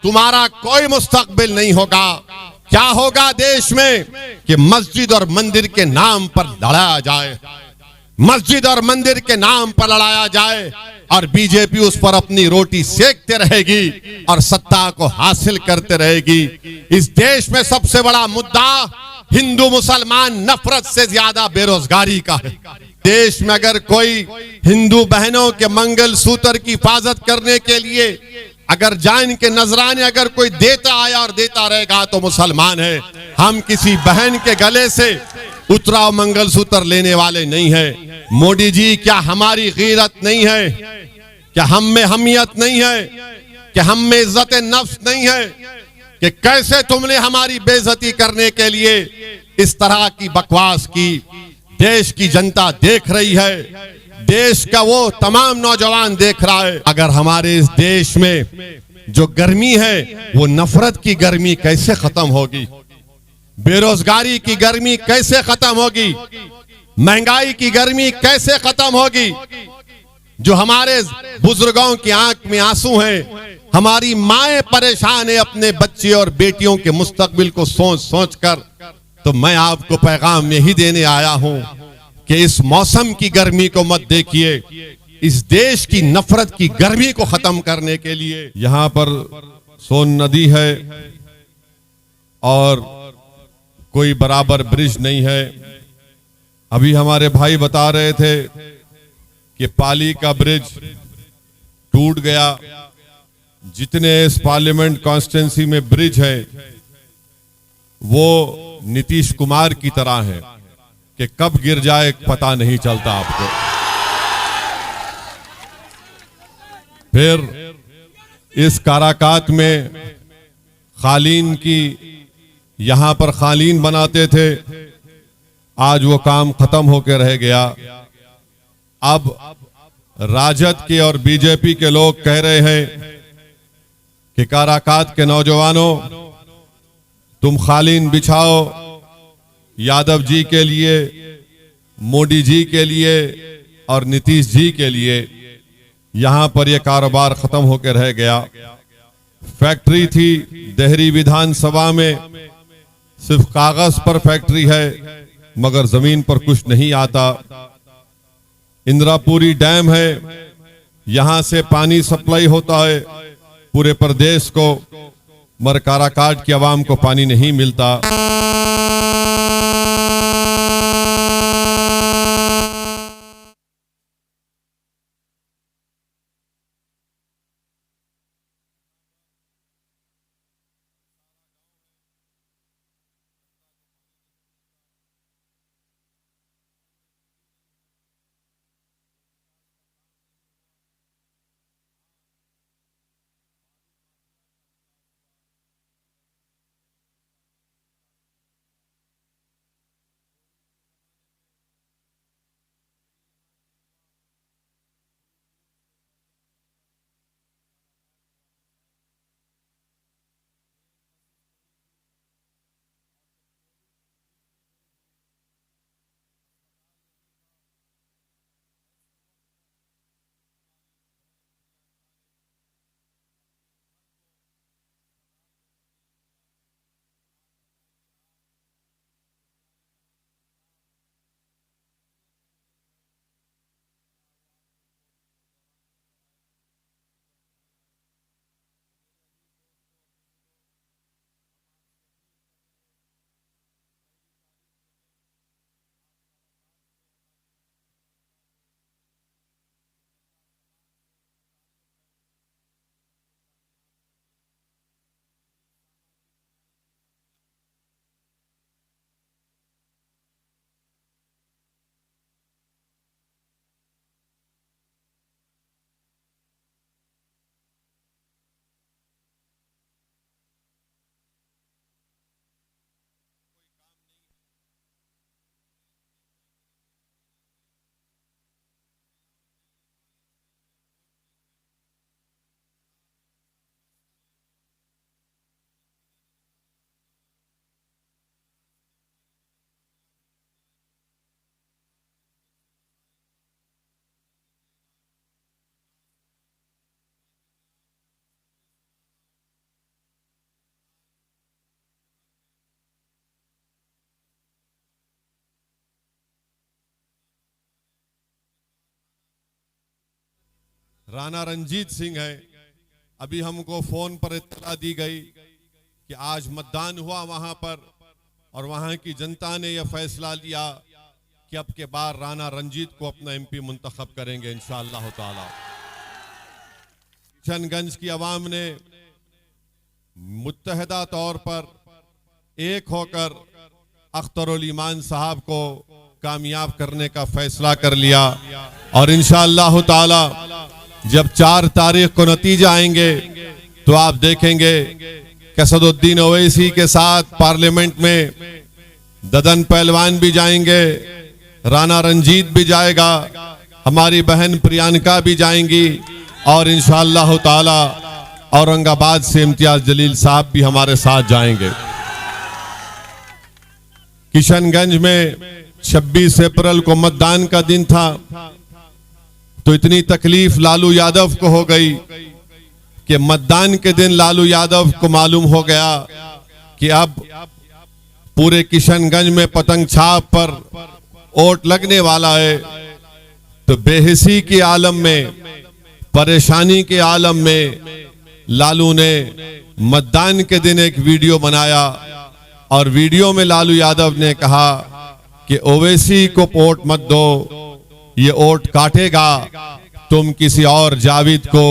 तुम्हारा कोई मुस्तकबिल नहीं होगा। क्या होगा देश में कि मस्जिद और मंदिर के नाम पर लड़ाया जाए, मस्जिद और मंदिर के नाम पर लड़ाया जाए और बीजेपी उस पर अपनी रोटी सेकते रहेगी और सत्ता को हासिल करते रहेगी। इस देश में सबसे बड़ा मुद्दा हिंदू मुसलमान नफरत से ज्यादा बेरोजगारी का है। देश में अगर कोई हिंदू बहनों के मंगल सूत्र की हिफाजत करने के लिए अगर जान के नजराने अगर कोई देता आया और देता रहेगा तो मुसलमान है। हम किसी बहन के गले से उतरा मंगलसूत्र लेने वाले नहीं है। मोदी जी, क्या हमारी गीरत नहीं है? क्या हम में हमियत नहीं है? क्या हम में इज्जत नफ्स नहीं है कि कैसे तुमने हमारी बेइज्जती करने के लिए इस तरह की बकवास की? देश की जनता देख रही है, देश का वो तमाम नौजवान देख रहा है। अगर हमारे इस देश में जो गर्मी है वो नफरत की गर्मी कैसे खत्म होगी? बेरोजगारी की गर्मी कैसे खत्म होगी? महंगाई की गर्मी कैसे खत्म होगी? जो हमारे बुजुर्गों की आंख में आंसू हैं, हमारी माएं परेशान है अपने बच्चे और बेटियों के मुस्तकबिल को सोच सोच कर। तो मैं आपको पैगाम यही देने आया हूं कि इस मौसम की गर्मी को मत देखिए, इस देश की नफरत की गर्मी को खत्म करने के लिए। यहां पर सोन नदी है और कोई बराबर ब्रिज नहीं है। अभी हमारे भाई बता रहे थे कि पाली का ब्रिज टूट गया। जितने इस पार्लियामेंट कॉन्स्टिट्यूंसी में ब्रिज है वो नीतीश कुमार की तरह है कि कब गिर जाए पता नहीं चलता आपको। फिर इस काराकाट में कालीन की, यहां पर कालीन बनाते थे, आज वो काम खत्म होकर रह गया। अब राजद के और बीजेपी के लोग कह रहे हैं कि काराकाट के नौजवानों तुम कालीन बिछाओ, यादव जी के लिए, मोदी जी के लिए और नीतीश जी के लिए। यहां पर यह कारोबार खत्म होकर रह गया। फैक्ट्री थी देहरी विधानसभा में, सिर्फ कागज पर फैक्ट्री है मगर जमीन पर कुछ नहीं आता। इंद्रापुरी डैम है, यहां से पानी सप्लाई होता है पूरे प्रदेश को, मगर काराकाट की आवाम को पानी नहीं मिलता। राणा रंजीत सिंह है। अभी हमको फोन पर इत्तला दी गई कि आज मतदान हुआ वहां पर और वहां की जनता ने यह फैसला लिया कि अब के बार राणा रंजीत को अपना एमपी मुंतखब करेंगे इंशाअल्लाह ताला। किशनगंज की आवाम ने मुत्तहदा तौर पर एक होकर अख्तरुल ईमान साहब को कामयाब करने का फैसला कर लिया और इंशाअल्लाह ताला जब 4 तारीख को नतीजे आएंगे तो आप देखेंगे कि असदुद्दीन ओवैसी के साथ पार्लियामेंट में ददन पहलवान भी जाएंगे, राणा रंजीत भी जाएगा, हमारी बहन प्रियंका भी जाएंगी और इंशाअल्लाह ताला औरंगाबाद से इम्तियाज जलील साहब भी हमारे साथ जाएंगे। किशनगंज में 26 अप्रैल को मतदान का दिन था तो इतनी तकलीफ लालू यादव को हो गई कि मतदान के दिन लालू यादव को मालूम हो गया कि अब पूरे किशनगंज में पतंग छाप पर वोट लगने वाला है। तो बेहिसी के आलम में, परेशानी के आलम में लालू ने मतदान के दिन एक वीडियो बनाया और वीडियो में लालू यादव ने कहा कि ओवैसी को वोट मत दो, ये वोट काटेगा, तुम किसी और जावेद को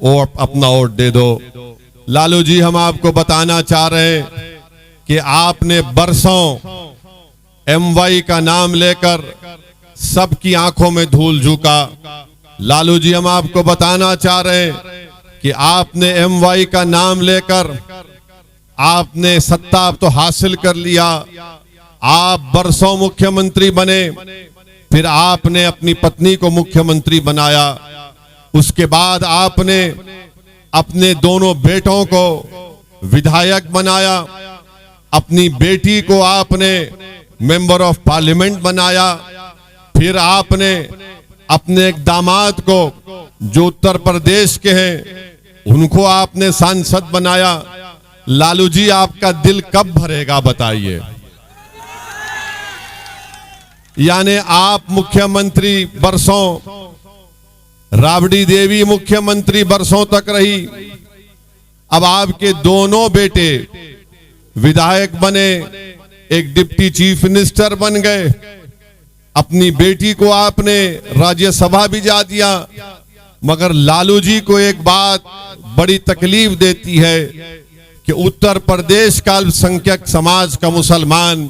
वोट अपना वोट दे दो। लालू जी, हम आपको बताना चाह रहे हैं कि आपने बरसों MY का नाम लेकर सबकी आंखों में धूल झोंका। लालू जी, हम आपको बताना चाह रहे हैं कि आपने MY का नाम लेकर आपने सत्ता तो हासिल कर लिया, आप बरसों मुख्यमंत्री बने, फिर आपने अपनी पत्नी को मुख्यमंत्री बनाया, उसके बाद आपने अपने दोनों बेटों को विधायक बनाया, अपनी बेटी को आपने मेंबर ऑफ पार्लियामेंट बनाया, फिर आपने अपने एक दामाद को जो उत्तर प्रदेश के हैं उनको आपने सांसद बनाया। लालू जी, आपका दिल कब भरेगा बताइए। यानी आप मुख्यमंत्री बरसों, राबड़ी देवी मुख्यमंत्री बरसों तक रही, अब आपके दोनों बेटे विधायक बने, एक डिप्टी चीफ मिनिस्टर बन गए, अपनी बेटी को आपने राज्यसभा भी जा दिया। मगर लालू जी को एक बात बड़ी तकलीफ देती है कि उत्तर प्रदेश का अल्पसंख्यक समाज का मुसलमान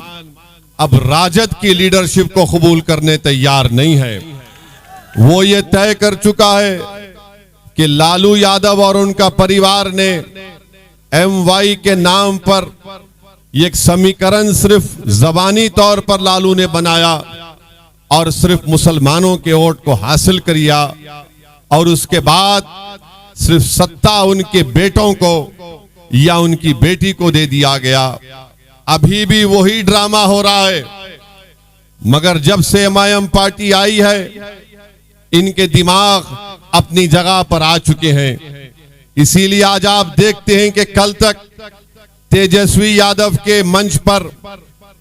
अब राजद की लीडरशिप को कबूल करने तैयार नहीं है। वो ये तय कर चुका है कि लालू यादव और उनका परिवार ने MY के नाम पर एक समीकरण सिर्फ जबानी तौर पर लालू ने बनाया और सिर्फ मुसलमानों के वोट को हासिल किया और उसके बाद सिर्फ सत्ता उनके बेटों को या उनकी बेटी को दे दिया गया। अभी भी वही ड्रामा हो रहा है। मगर जब से MIM पार्टी आई है, इनके दिमाग अपनी जगह पर आ चुके हैं। इसीलिए आज आप देखते हैं कि कल तक तेजस्वी यादव के मंच पर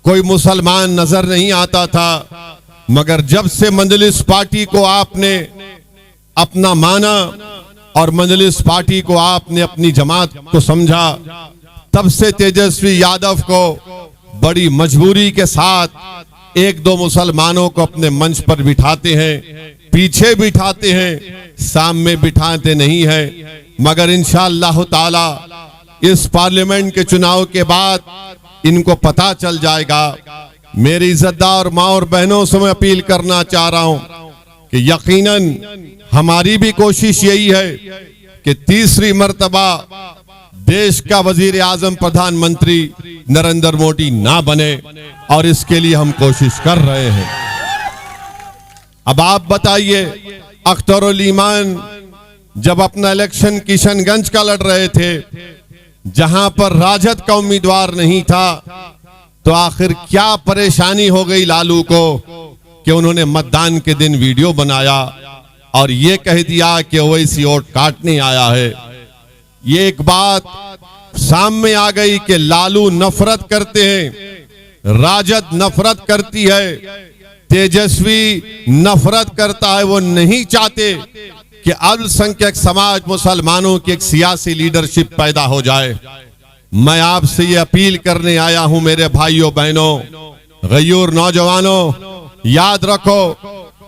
कोई मुसलमान नजर नहीं आता था, मगर जब से मजलिस पार्टी को आपने अपना माना और मजलिस पार्टी को आपने अपनी जमात को समझा, तब से तेजस्वी यादव को बड़ी मजबूरी के साथ 1-2 मुसलमानों को अपने मंच पर बिठाते हैं, पीछे बिठाते हैं, सामने बिठाते नहीं है। मगर इंशाअल्लाह ताला इस पार्लियामेंट के चुनाव के बाद इनको पता चल जाएगा। मेरी इज्जतदार माँ और बहनों से मैं अपील करना चाह रहा हूं कि यकीनन हमारी भी कोशिश यही है कि तीसरी मर्तबा देश का वजीर आजम प्रधानमंत्री नरेंद्र मोदी ना बने और इसके लिए हम कोशिश कर रहे हैं। अब आप बताइए, अख्तरुल ईमान जब अपना इलेक्शन किशनगंज का लड़ रहे थे, जहां पर राजद का उम्मीदवार नहीं था, तो आखिर क्या परेशानी हो गई लालू को कि उन्होंने मतदान के दिन वीडियो बनाया और ये कह दिया कि ओवैसी वोट काटने आया है। ये एक बात सामने आ गई कि लालू नफरत करते हैं, राजद नफरत करती है, तेजस्वी नफरत करता है। वो नहीं चाहते कि अल्पसंख्यक समाज मुसलमानों की एक सियासी लीडरशिप पैदा हो जाए। मैं आपसे ये अपील करने आया हूं मेरे भाइयों बहनों, गयूर नौजवानों, याद रखो,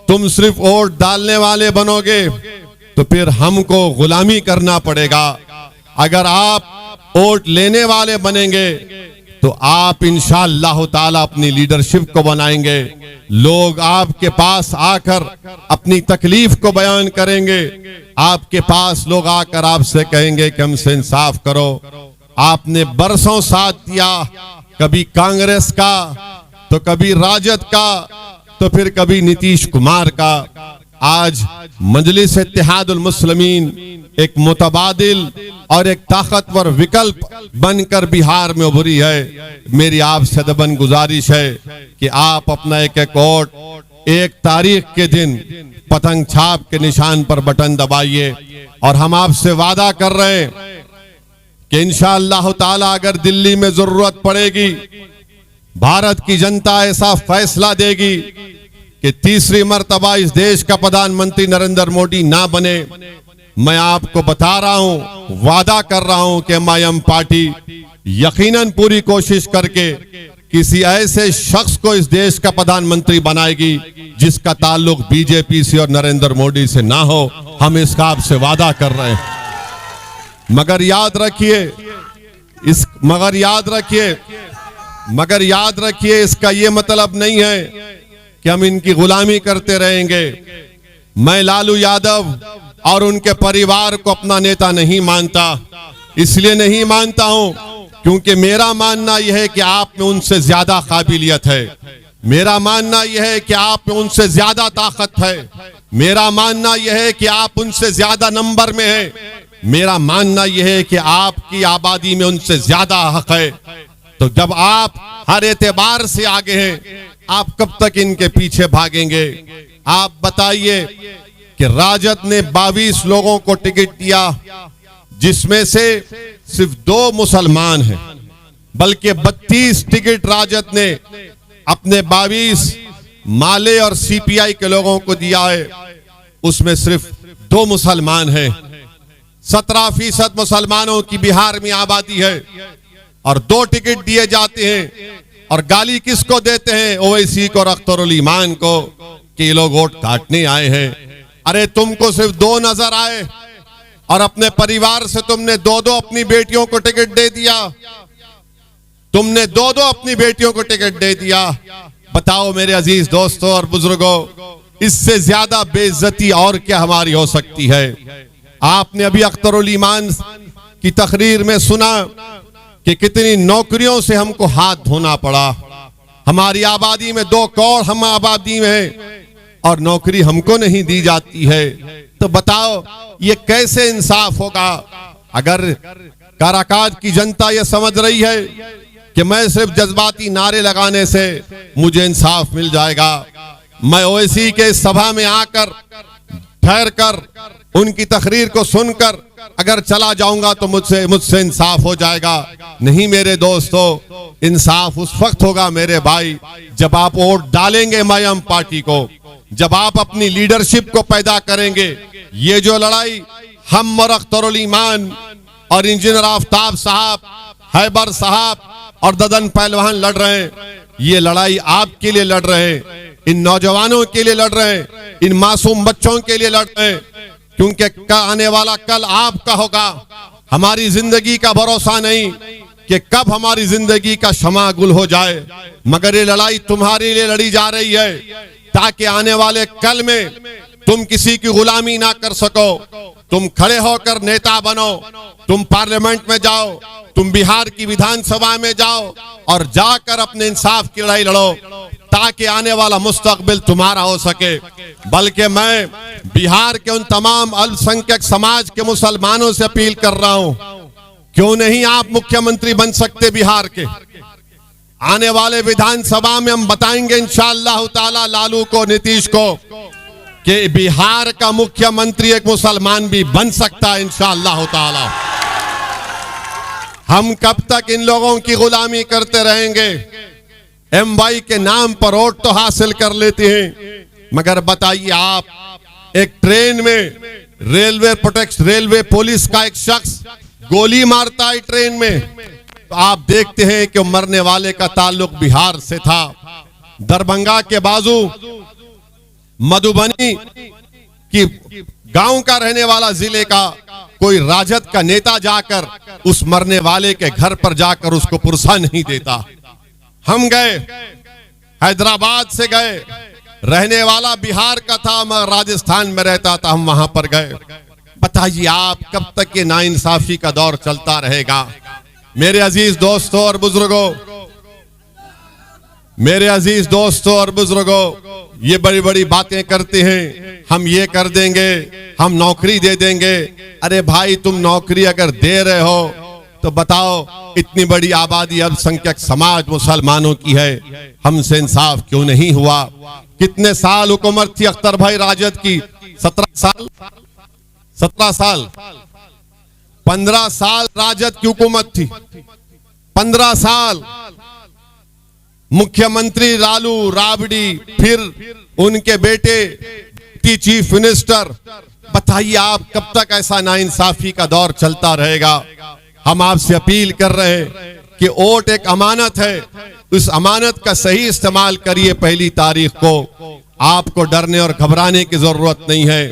तुम सिर्फ वोट डालने वाले बनोगे तो फिर हमको गुलामी करना पड़ेगा। अगर आप वोट लेने वाले बनेंगे तो आप इंशाअल्लाह ताला अपनी लीडरशिप को बनाएंगे। लोग आपके पास आकर अपनी तकलीफ को बयान करेंगे। आपके पास लोग आकर आपसे कहेंगे कि हमसे इंसाफ करो। आपने बरसों साथ दिया, कभी कांग्रेस का, तो कभी राजद का, तो फिर कभी नीतीश कुमार का। आज मजलिस इत्तेहादुल मुस्लिमीन एक मुतबादिल और एक ताकतवर विकल्प बनकर बिहार में उभरी है। मेरी आपसे दबन गुजारिश है कि आप अपना एक एक वोट 1 तारीख के दिन पतंग छाप के निशान पर बटन दबाइए। और हम आपसे वादा कर रहे हैं कि इंशाअल्लाह ताला अगर दिल्ली में जरूरत पड़ेगी, भारत की जनता ऐसा फैसला देगी कि तीसरी मर्तबा इस देश का प्रधानमंत्री नरेंद्र मोदी ना बने, मैं आपको बता रहा हूं, वादा कर रहा हूं कि एमआईएम पार्टी यकीनन पूरी कोशिश करके किसी ऐसे शख्स को इस देश का प्रधानमंत्री बनाएगी जिसका ताल्लुक बीजेपी से और नरेंद्र मोदी से ना हो। हम इसका आपसे वादा कर रहे हैं। मगर याद रखिए इसका ये मतलब नहीं है कि हम इनकी गुलामी करते रहेंगे। मैं लालू यादव और उनके परिवार को अपना नेता नहीं मानता। इसलिए नहीं मानता हूं क्योंकि मेरा मानना यह है कि आप में उनसे ज्यादा काबिलियत है। मेरा मानना यह है कि आप में उनसे ज्यादा ताकत है। मेरा मानना यह है कि आप उनसे ज्यादा नंबर में है। मेरा मानना यह है कि आपकी आबादी में उनसे ज्यादा हक है। तो जब आप हर एतबार से आगे हैं, आप कब तक इनके पीछे भागेंगे? आप बताइए कि राजद ने 22 लोगों को टिकट दिया, जिसमें से सिर्फ 2 मुसलमान हैं, बल्कि 32 टिकट राजद ने अपने 22 माले और सीपीआई के लोगों को दिया है। उसमें सिर्फ 2 मुसलमान हैं। 17% मुसलमानों की बिहार में आबादी है और 2 टिकट दिए जाते हैं। और गाली किसको देते हैं? ओवैसी को और अख्तरुल ईमान को कि ये लोग वोट काटने आए हैं। अरे तुमको सिर्फ 2 नजर आए और अपने परिवार से तुमने 2-2 अपनी बेटियों को टिकट दे दिया। तुमने 2-2 अपनी बेटियों को टिकट दे दिया। बताओ मेरे अजीज दोस्तों और बुजुर्गों, इससे ज्यादा बेइज्जती और क्या हमारी हो सकती है? आपने अभी अख्तरुल ईमान की तकरीर में सुना कि कितनी नौकरियों से हमको हाथ धोना पड़ा। हमारी आबादी में 2 करोड़ हम आबादी में और नौकरी हमको नहीं दी जाती है। तो बताओ ये कैसे इंसाफ होगा? अगर काराकाट की जनता ये समझ रही है कि मैं सिर्फ जज्बाती नारे लगाने से मुझे इंसाफ मिल जाएगा, मैं ओवैसी के सभा में आकर ठहर कर उनकी तकरीर को सुनकर अगर चला जाऊंगा तो मुझसे इंसाफ हो जाएगा। नहीं मेरे दोस्तों, इंसाफ उस वक्त होगा मेरे भाई जब आप वोट डालेंगे एमआईएम पार्टी को, जब आप अपनी लीडरशिप को पैदा करेंगे। ये जो लड़ाई हम और अख्तरुल ईमान और इंजीनियर आफ्ताब साहब, हैबर साहब और ददन पहलवान लड़ रहे हैं, ये लड़ाई आपके लिए लड़ रहे हैं, इन नौजवानों के लिए लड़ रहे हैं, इन मासूम बच्चों के लिए लड़ रहे हैं, क्योंकि आने वाला कल आपका होगा। हमारी जिंदगी का भरोसा नहीं कि कब हमारी जिंदगी का शमा गुल हो जाए, मगर ये लड़ाई तुम्हारे लिए लड़ी जा रही है ताकि आने वाले कल में तुम किसी की गुलामी ना कर सको। तुम खड़े होकर नेता बनो, तुम पार्लियामेंट में जाओ, तुम बिहार की विधानसभा में जाओ और जाकर अपने इंसाफ की लड़ाई लड़ो ताकि आने वाला मुस्तकबिल तुम्हारा हो सके। बल्कि मैं बिहार के उन तमाम अल्पसंख्यक समाज के मुसलमानों से अपील कर रहा हूं, क्यों नहीं आप मुख्यमंत्री बन सकते बिहार के? आने वाले विधानसभा में हम बताएंगे इंशाअल्लाह ताला लालू को, नीतीश को, कि बिहार का मुख्यमंत्री एक मुसलमान भी बन सकता है इंशाअल्लाह ताला। हम कब तक इन लोगों की गुलामी करते रहेंगे? एमवाई के नाम पर वोट तो हासिल कर लेते हैं, मगर बताइए आप एक ट्रेन में रेलवे पुलिस का एक शख्स गोली मारता है ट्रेन में, तो आप देखते हैं कि मरने वाले का ताल्लुक बिहार से था। दरभंगा के बाजू मधुबनी की गांव का रहने वाला जिले का कोई राजद का नेता जाकर उस मरने वाले के घर पर जाकर उसको पुरसा नहीं देता। हम गए, हैदराबाद से गए, रहने वाला बिहार का था मगर राजस्थान में रहता था, हम वहां पर गए। बताइए आप कब तक ये नाइंसाफी का दौर चलता रहेगा? मेरे अजीज दोस्तों और बुजुर्गों, मेरे अजीज दोस्तों और बुजुर्गों, ये बड़ी बड़ी बातें करते हैं, हम ये कर देंगे, हम नौकरी दे देंगे। अरे भाई, तुम नौकरी अगर दे रहे हो तो बताओ, इतनी बड़ी आबादी अल्पसंख्यक समाज मुसलमानों की है, हमसे इंसाफ क्यों नहीं हुआ? कितने साल हुकूमत थी अख्तर भाई राजद की? 17 साल, 17 साल, 15 साल राजद की हुकूमत थी। 15 साल मुख्यमंत्री लालू राबड़ी, फिर उनके बेटे चीफ मिनिस्टर। बताइए आप कब तक ऐसा नाइंसाफी का दौर चलता रहेगा? हम आपसे अपील कर रहे हैं कि वोट एक अमानत है, उस अमानत का सही इस्तेमाल करिए। 1 तारीख को आपको डरने और घबराने की जरूरत नहीं है।